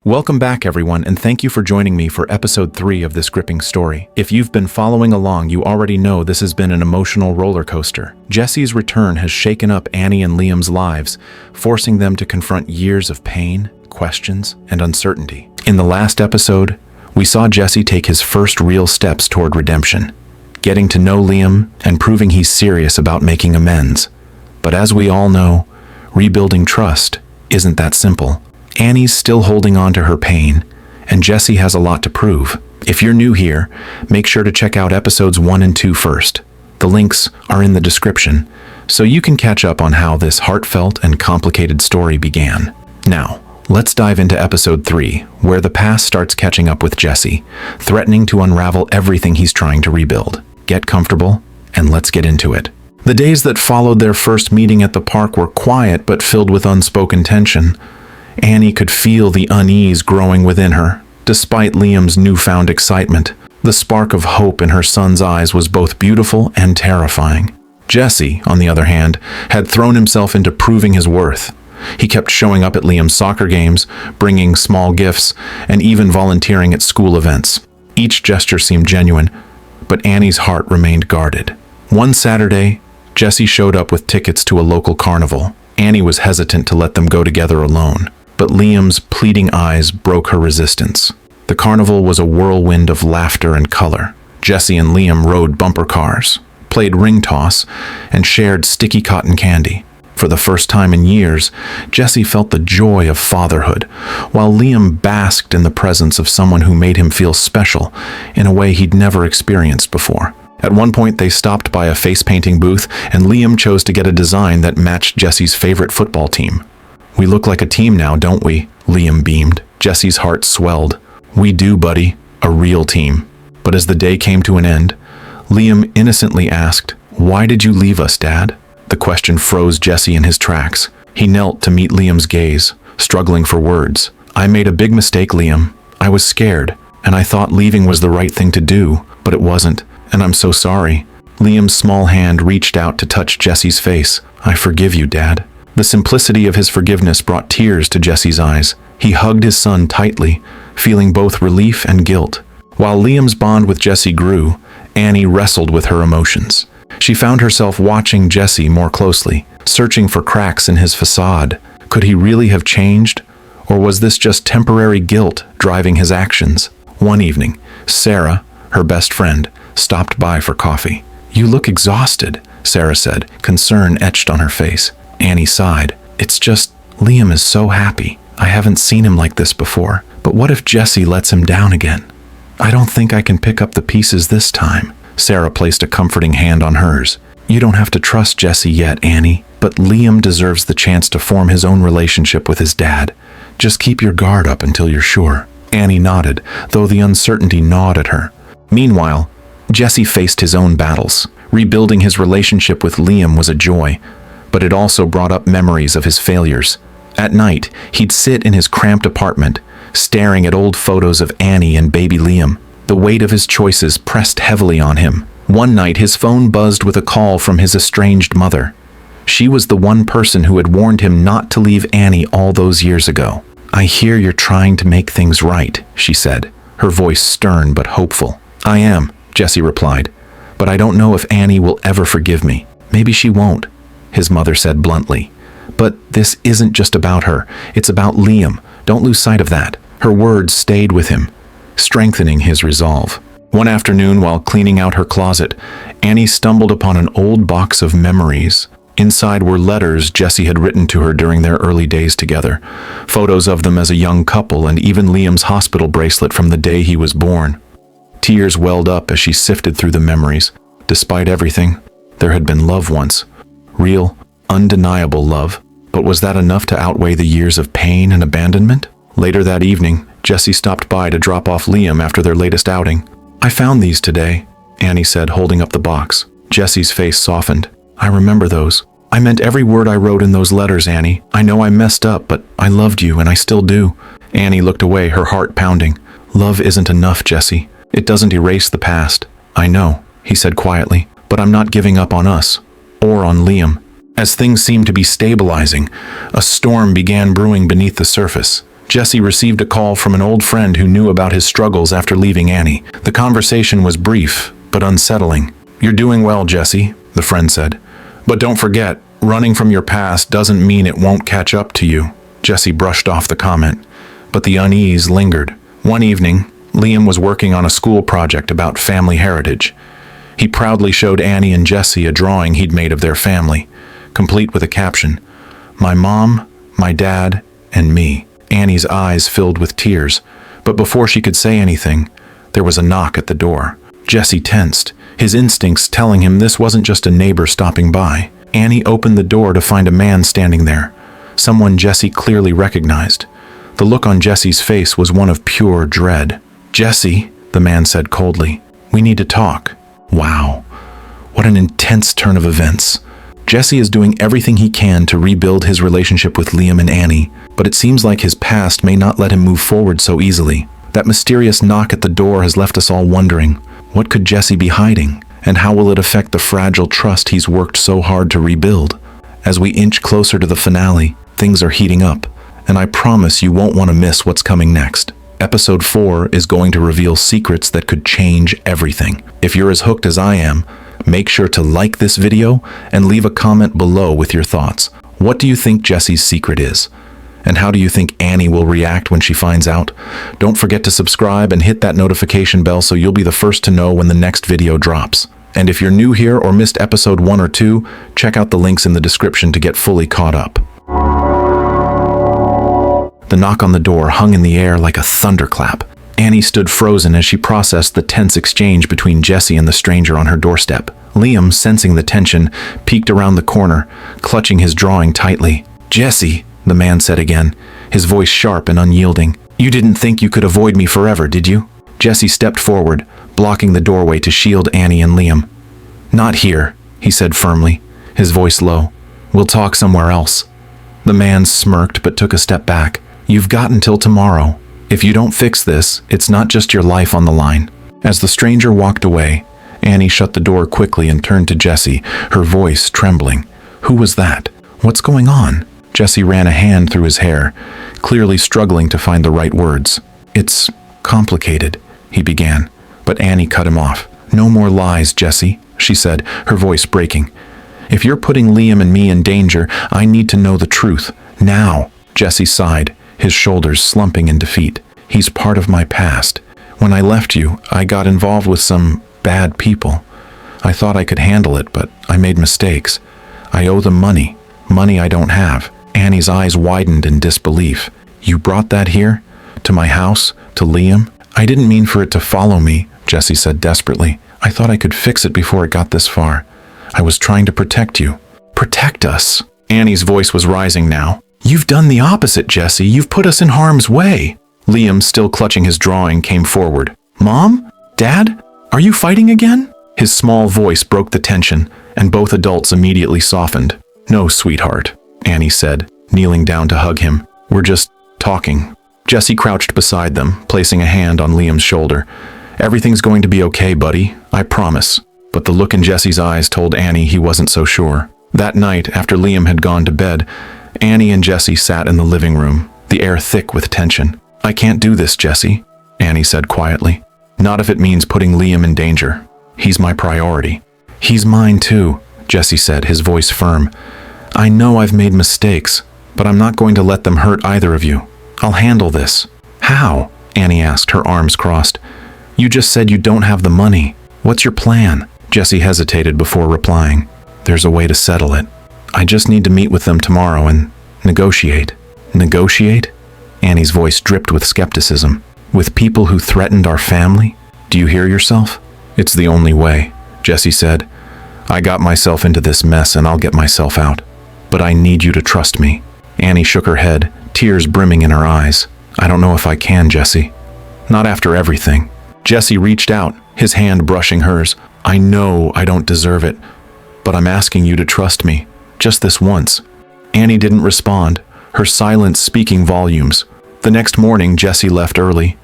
Welcome back, everyone, and thank you for joining me for episode 3 of this gripping story. If you've been following along, you already know this has been an emotional roller coaster. Jesse's return has shaken up Annie and Liam's lives, forcing them to confront years of pain, questions, and uncertainty. In the last episode, we saw Jesse take his first real steps toward redemption, getting to know Liam and proving he's serious about making amends. But as we all know, rebuilding trust isn't that simple. Annie's still holding on to her pain, and Jesse has a lot to prove. If you're new here, make sure to check out episodes 1 and 2 first. The links are in the description, so you can catch up on how this heartfelt and complicated story began. Now, let's dive into episode 3, where the past starts catching up with Jesse, threatening to unravel everything he's trying to rebuild. Get comfortable, and let's get into it. The days that followed their first meeting at the park were quiet but filled with unspoken tension. Annie could feel the unease growing within her. Despite Liam's newfound excitement, the spark of hope in her son's eyes was both beautiful and terrifying. Jesse, on the other hand, had thrown himself into proving his worth. He kept showing up at Liam's soccer games, bringing small gifts, and even volunteering at school events. Each gesture seemed genuine, but Annie's heart remained guarded. One Saturday, Jesse showed up with tickets to a local carnival. Annie was hesitant to let them go together alone, but Liam's pleading eyes broke her resistance. The carnival was a whirlwind of laughter and color. Jesse and Liam rode bumper cars, played ring toss, and shared sticky cotton candy. For the first time in years, Jesse felt the joy of fatherhood, while Liam basked in the presence of someone who made him feel special in a way he'd never experienced before. At one point, they stopped by a face-painting booth, and Liam chose to get a design that matched Jesse's favorite football team. "We look like a team now, don't we?" Liam beamed. Jesse's heart swelled. "We do, buddy. A real team." But as the day came to an end, Liam innocently asked, "Why did you leave us, Dad?" The question froze Jesse in his tracks. He knelt to meet Liam's gaze, struggling for words. "I made a big mistake, Liam. I was scared, and I thought leaving was the right thing to do, but it wasn't, and I'm so sorry." Liam's small hand reached out to touch Jesse's face. "I forgive you, Dad." The simplicity of his forgiveness brought tears to Jesse's eyes. He hugged his son tightly, feeling both relief and guilt. While Liam's bond with Jesse grew, Annie wrestled with her emotions. She found herself watching Jesse more closely, searching for cracks in his facade. Could he really have changed? Or was this just temporary guilt driving his actions? One evening, Sarah, her best friend, stopped by for coffee. "You look exhausted," Sarah said, concern etched on her face. Annie sighed. "It's just, Liam is so happy. I haven't seen him like this before. But what if Jesse lets him down again? I don't think I can pick up the pieces this time." Sarah placed a comforting hand on hers. "You don't have to trust Jesse yet, Annie, but Liam deserves the chance to form his own relationship with his dad. Just keep your guard up until you're sure." Annie nodded, though the uncertainty gnawed at her. Meanwhile, Jesse faced his own battles. Rebuilding his relationship with Liam was a joy, but it also brought up memories of his failures. At night, he'd sit in his cramped apartment, staring at old photos of Annie and baby Liam. The weight of his choices pressed heavily on him. One night, his phone buzzed with a call from his estranged mother. She was the one person who had warned him not to leave Annie all those years ago. "I hear you're trying to make things right," she said, her voice stern but hopeful. "I am," Jesse replied, "but I don't know if Annie will ever forgive me." "Maybe she won't," his mother said bluntly. "But this isn't just about her. It's about Liam. Don't lose sight of that." Her words stayed with him, strengthening his resolve. One afternoon, while cleaning out her closet, Annie stumbled upon an old box of memories. Inside were letters Jesse had written to her during their early days together, photos of them as a young couple, and even Liam's hospital bracelet from the day he was born. Tears welled up as she sifted through the memories. Despite everything, there had been love once. Real, undeniable love. But was that enough to outweigh the years of pain and abandonment? Later that evening, Jesse stopped by to drop off Liam after their latest outing. "I found these today," Annie said, holding up the box. Jesse's face softened. "I remember those. I meant every word I wrote in those letters, Annie. I know I messed up, but I loved you, and I still do." Annie looked away, her heart pounding. "Love isn't enough, Jesse. It doesn't erase the past." "I know," he said quietly, "but I'm not giving up on us, or on Liam." As things seemed to be stabilizing, a storm began brewing beneath the surface. Jesse received a call from an old friend who knew about his struggles after leaving Annie. The conversation was brief, but unsettling. "You're doing well, Jesse," the friend said. "But don't forget, running from your past doesn't mean it won't catch up to you." Jesse brushed off the comment, but the unease lingered. One evening, Liam was working on a school project about family heritage. He proudly showed Annie and Jesse a drawing he'd made of their family, complete with a caption, "My mom, my dad, and me." Annie's eyes filled with tears, but before she could say anything, there was a knock at the door. Jesse tensed, his instincts telling him this wasn't just a neighbor stopping by. Annie opened the door to find a man standing there, someone Jesse clearly recognized. The look on Jesse's face was one of pure dread. "Jesse," the man said coldly, "we need to talk." Wow, what an intense turn of events. Jesse is doing everything he can to rebuild his relationship with Liam and Annie, but it seems like his past may not let him move forward so easily. That mysterious knock at the door has left us all wondering, what could Jesse be hiding? And how will it affect the fragile trust he's worked so hard to rebuild? As we inch closer to the finale, things are heating up, and I promise you won't want to miss what's coming next. Episode 4 is going to reveal secrets that could change everything. If you're as hooked as I am, make sure to like this video and leave a comment below with your thoughts. What do you think Jesse's secret is? And how do you think Annie will react when she finds out? Don't forget to subscribe and hit that notification bell so you'll be the first to know when the next video drops. And if you're new here or missed episode 1 or 2, check out the links in the description to get fully caught up. The knock on the door hung in the air like a thunderclap. Annie stood frozen as she processed the tense exchange between Jesse and the stranger on her doorstep. Liam, sensing the tension, peeked around the corner, clutching his drawing tightly. "Jesse," the man said again, his voice sharp and unyielding. "You didn't think you could avoid me forever, did you?" Jesse stepped forward, blocking the doorway to shield Annie and Liam. "Not here," he said firmly, his voice low. "We'll talk somewhere else." The man smirked but took a step back. "You've got until tomorrow. If you don't fix this, it's not just your life on the line." As the stranger walked away, Annie shut the door quickly and turned to Jesse, her voice trembling. "Who was that? What's going on?" Jesse ran a hand through his hair, clearly struggling to find the right words. "It's complicated," he began, but Annie cut him off. "No more lies, Jesse," she said, her voice breaking. "If you're putting Liam and me in danger, I need to know the truth. Now." Jesse sighed, his shoulders slumping in defeat. "He's part of my past. When I left you, I got involved with some bad people. I thought I could handle it, but I made mistakes. I owe them money I don't have." Annie's eyes widened in disbelief. "You brought that here? To my house? To Liam?" "I didn't mean for it to follow me," Jesse said desperately. "I thought I could fix it before it got this far. I was trying to protect you." "Protect us?" Annie's voice was rising now. "You've done the opposite, Jesse. You've put us in harm's way." Liam, still clutching his drawing, came forward. "Mom? Dad? Are you fighting again?" His small voice broke the tension, and both adults immediately softened. "No, sweetheart," Annie said, kneeling down to hug him. "We're just talking." Jesse crouched beside them, placing a hand on Liam's shoulder. "Everything's going to be okay, buddy. I promise." But the look in Jesse's eyes told Annie he wasn't so sure. That night, after Liam had gone to bed, Annie and Jesse sat in the living room, the air thick with tension. "I can't do this, Jesse," Annie said quietly. "Not if it means putting Liam in danger. He's my priority." "He's mine too," Jesse said, his voice firm. "I know I've made mistakes, but I'm not going to let them hurt either of you. I'll handle this." "How?" Annie asked, her arms crossed. "You just said you don't have the money. What's your plan?" Jesse hesitated before replying. "There's a way to settle it. I just need to meet with them tomorrow and negotiate." "Negotiate?" Annie's voice dripped with skepticism. "With people who threatened our family? Do you hear yourself?" "It's the only way," Jesse said. "I got myself into this mess and I'll get myself out. But I need you to trust me." Annie shook her head, tears brimming in her eyes. "I don't know if I can, Jesse. Not after everything." Jesse reached out, his hand brushing hers. "I know I don't deserve it, but I'm asking you to trust me. Just this once." Annie didn't respond, her silence speaking volumes. The next morning, Jesse left early.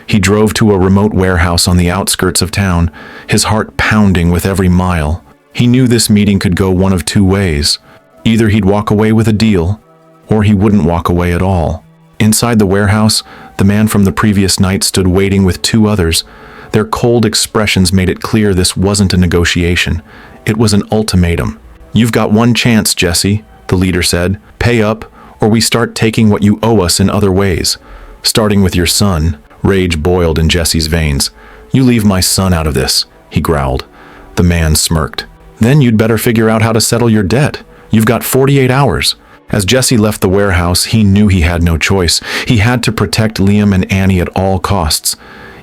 He drove to a remote warehouse on the outskirts of town, his heart pounding with every mile. He knew this meeting could go one of two ways. Either he'd walk away with a deal, or he wouldn't walk away at all. Inside the warehouse, the man from the previous night stood waiting with two others. Their cold expressions made it clear this wasn't a negotiation. It was an ultimatum. "You've got one chance, Jesse," the leader said. "Pay up, or we start taking what you owe us in other ways. Starting with your son." Rage boiled in Jesse's veins. "You leave my son out of this," he growled. The man smirked. "Then you'd better figure out how to settle your debt. You've got 48 hours. As Jesse left the warehouse, he knew he had no choice. He had to protect Liam and Annie at all costs,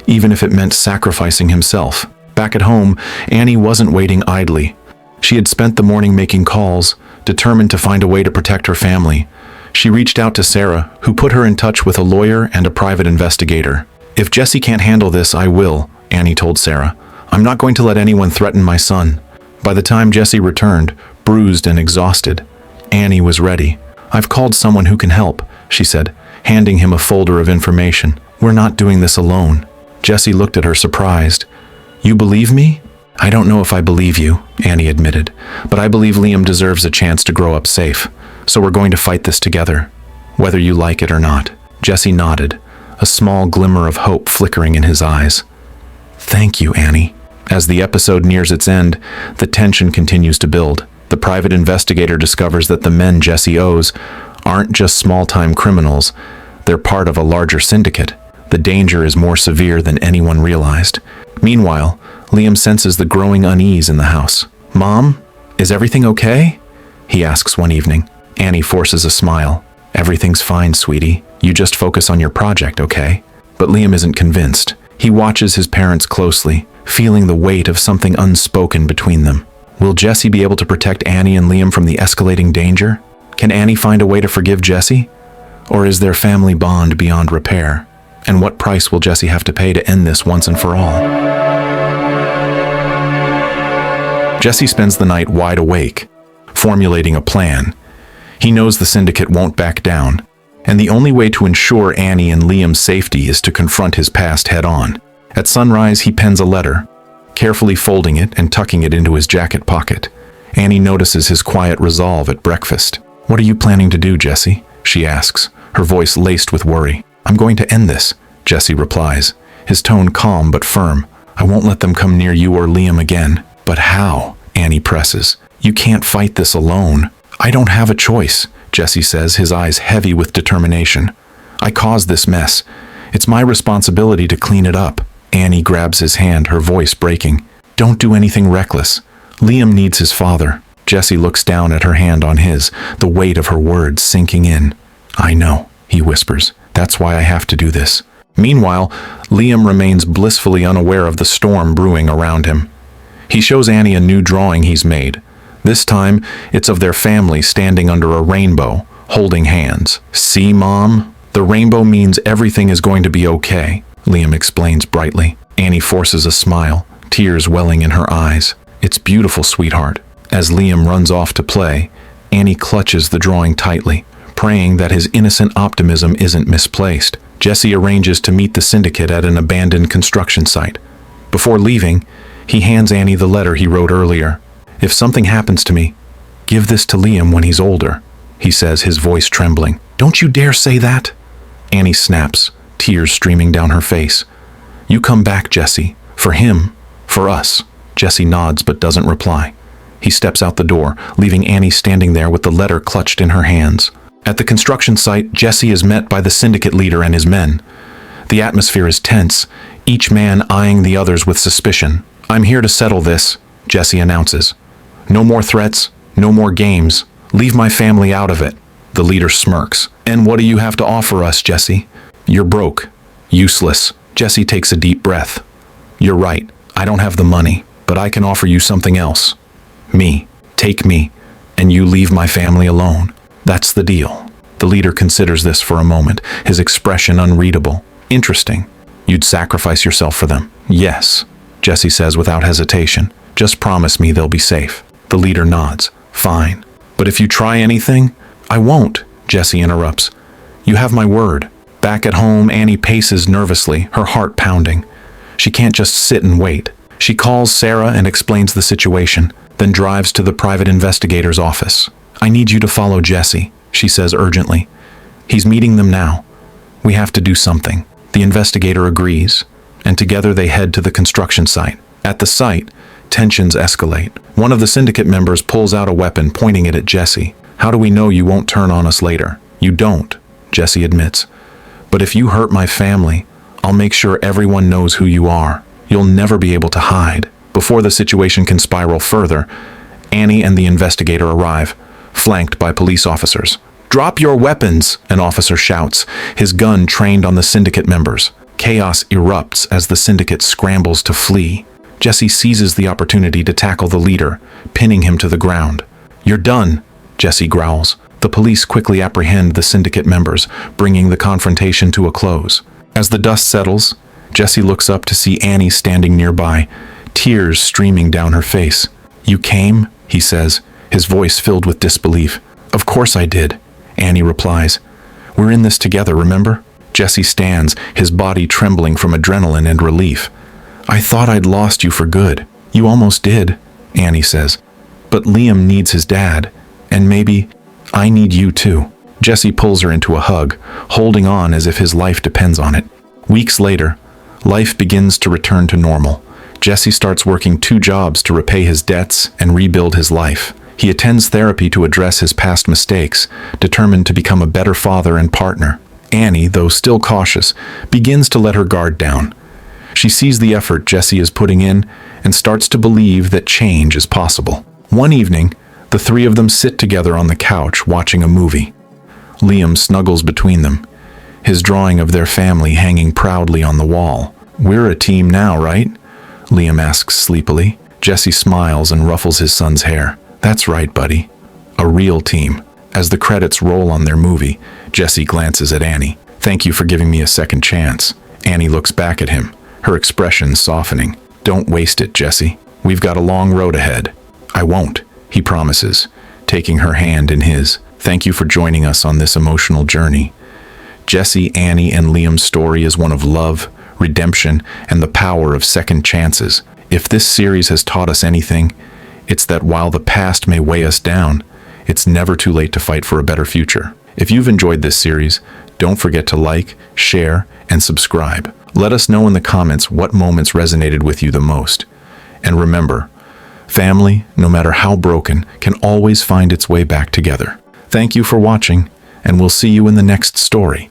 even if it meant sacrificing himself. Back at home, Annie wasn't waiting idly. She had spent the morning making calls, determined to find a way to protect her family. She reached out to Sarah, who put her in touch with a lawyer and a private investigator. "If Jesse can't handle this, I will," Annie told Sarah. "I'm not going to let anyone threaten my son." By the time Jesse returned, bruised and exhausted, Annie was ready. "I've called someone who can help," she said, handing him a folder of information. "We're not doing this alone." Jesse looked at her surprised. "You believe me?" "I don't know if I believe you," Annie admitted, "but I believe Liam deserves a chance to grow up safe. So we're going to fight this together, whether you like it or not." Jesse nodded, a small glimmer of hope flickering in his eyes. "Thank you, Annie." As the episode nears its end, the tension continues to build. The private investigator discovers that the men Jesse owes aren't just small-time criminals. They're part of a larger syndicate. The danger is more severe than anyone realized. Meanwhile, Liam senses the growing unease in the house. "Mom, is everything okay?" he asks one evening. Annie forces a smile. "Everything's fine, sweetie. You just focus on your project, okay?" But Liam isn't convinced. He watches his parents closely, feeling the weight of something unspoken between them. Will Jesse be able to protect Annie and Liam from the escalating danger? Can Annie find a way to forgive Jesse? Or is their family bond beyond repair? And what price will Jesse have to pay to end this once and for all? Jesse spends the night wide awake, formulating a plan. He knows the syndicate won't back down, and the only way to ensure Annie and Liam's safety is to confront his past head-on. At sunrise, he pens a letter, carefully folding it and tucking it into his jacket pocket. Annie notices his quiet resolve at breakfast. "What are you planning to do, Jesse?" she asks, her voice laced with worry. "I'm going to end this," Jesse replies, his tone calm but firm. "I won't let them come near you or Liam again." "But how?" Annie presses. "You can't fight this alone." "I don't have a choice," Jesse says, his eyes heavy with determination. "I caused this mess. It's my responsibility to clean it up." Annie grabs his hand, her voice breaking. "Don't do anything reckless. Liam needs his father." Jesse looks down at her hand on his, the weight of her words sinking in. "I know," he whispers. "That's why I have to do this." Meanwhile, Liam remains blissfully unaware of the storm brewing around him. He shows Annie a new drawing he's made. This time, it's of their family standing under a rainbow, holding hands. "See, Mom? The rainbow means everything is going to be okay," Liam explains brightly. Annie forces a smile, tears welling in her eyes. "It's beautiful, sweetheart." As Liam runs off to play, Annie clutches the drawing tightly, praying that his innocent optimism isn't misplaced. Jesse arranges to meet the syndicate at an abandoned construction site. Before leaving, he hands Annie the letter he wrote earlier. "If something happens to me, give this to Liam when he's older," he says, his voice trembling. "Don't you dare say that!" Annie snaps, tears streaming down her face. "You come back, Jesse. For him. For us." Jesse nods but doesn't reply. He steps out the door, leaving Annie standing there with the letter clutched in her hands. At the construction site, Jesse is met by the syndicate leader and his men. The atmosphere is tense, each man eyeing the others with suspicion. "I'm here to settle this," Jesse announces. "No more threats, no more games. Leave my family out of it." The leader smirks. "And what do you have to offer us, Jesse?" "You're broke. Useless." Jesse takes a deep breath. "You're right. I don't have the money, but I can offer you something else. Me. Take me, and you leave my family alone. That's the deal." The leader considers this for a moment, his expression unreadable. "Interesting. You'd sacrifice yourself for them?" "Yes," Jesse says without hesitation. "Just promise me they'll be safe." The leader nods. "Fine. But if you try anything—" "I won't," Jesse interrupts. "You have my word." Back at home, Annie paces nervously, her heart pounding. She can't just sit and wait. She calls Sarah and explains the situation, then drives to the private investigator's office. "I need you to follow Jesse," she says urgently. "He's meeting them now. We have to do something. The investigator agrees, and together they head to the construction site. At the site, tensions escalate. One of the syndicate members pulls out a weapon, pointing it at Jesse. "How do we know you won't turn on us later?" "You don't," Jesse admits. "But if you hurt my family, I'll make sure everyone knows who you are. You'll never be able to hide." Before the situation can spiral further, Annie and the investigator arrive, flanked by police officers. "Drop your weapons," an officer shouts, his gun trained on the syndicate members. Chaos erupts as the syndicate scrambles to flee. Jesse seizes the opportunity to tackle the leader, pinning him to the ground. "You're done," Jesse growls. The police quickly apprehend the syndicate members, bringing the confrontation to a close. As the dust settles, Jesse looks up to see Annie standing nearby, tears streaming down her face. "You came?" he says, his voice filled with disbelief. "Of course I did," Annie replies. "We're in this together, remember?" Jesse stands, his body trembling from adrenaline and relief. "I thought I'd lost you for good." "You almost did," Annie says. "But Liam needs his dad, and maybe I need you too." Jesse pulls her into a hug, holding on as if his life depends on it. Weeks later, life begins to return to normal. Jesse starts working 2 jobs to repay his debts and rebuild his life. He attends therapy to address his past mistakes, determined to become a better father and partner. Annie, though still cautious, begins to let her guard down. She sees the effort Jesse is putting in and starts to believe that change is possible. One evening, the 3 of them sit together on the couch watching a movie. Liam snuggles between them, his drawing of their family hanging proudly on the wall. "We're a team now, right?" Liam asks sleepily. Jesse smiles and ruffles his son's hair. "That's right, buddy. A real team." As the credits roll on their movie, Jesse glances at Annie. "Thank you for giving me a second chance." Annie looks back at him, her expression softening. "Don't waste it, Jesse. We've got a long road ahead." "I won't," he promises, taking her hand in his. "Thank you for joining us on this emotional journey." Jesse, Annie, and Liam's story is one of love, redemption, and the power of second chances. If this series has taught us anything, it's that while the past may weigh us down, it's never too late to fight for a better future. If you've enjoyed this series, don't forget to like, share, and subscribe. Let us know in the comments what moments resonated with you the most. And remember, family, no matter how broken, can always find its way back together. Thank you for watching, and we'll see you in the next story.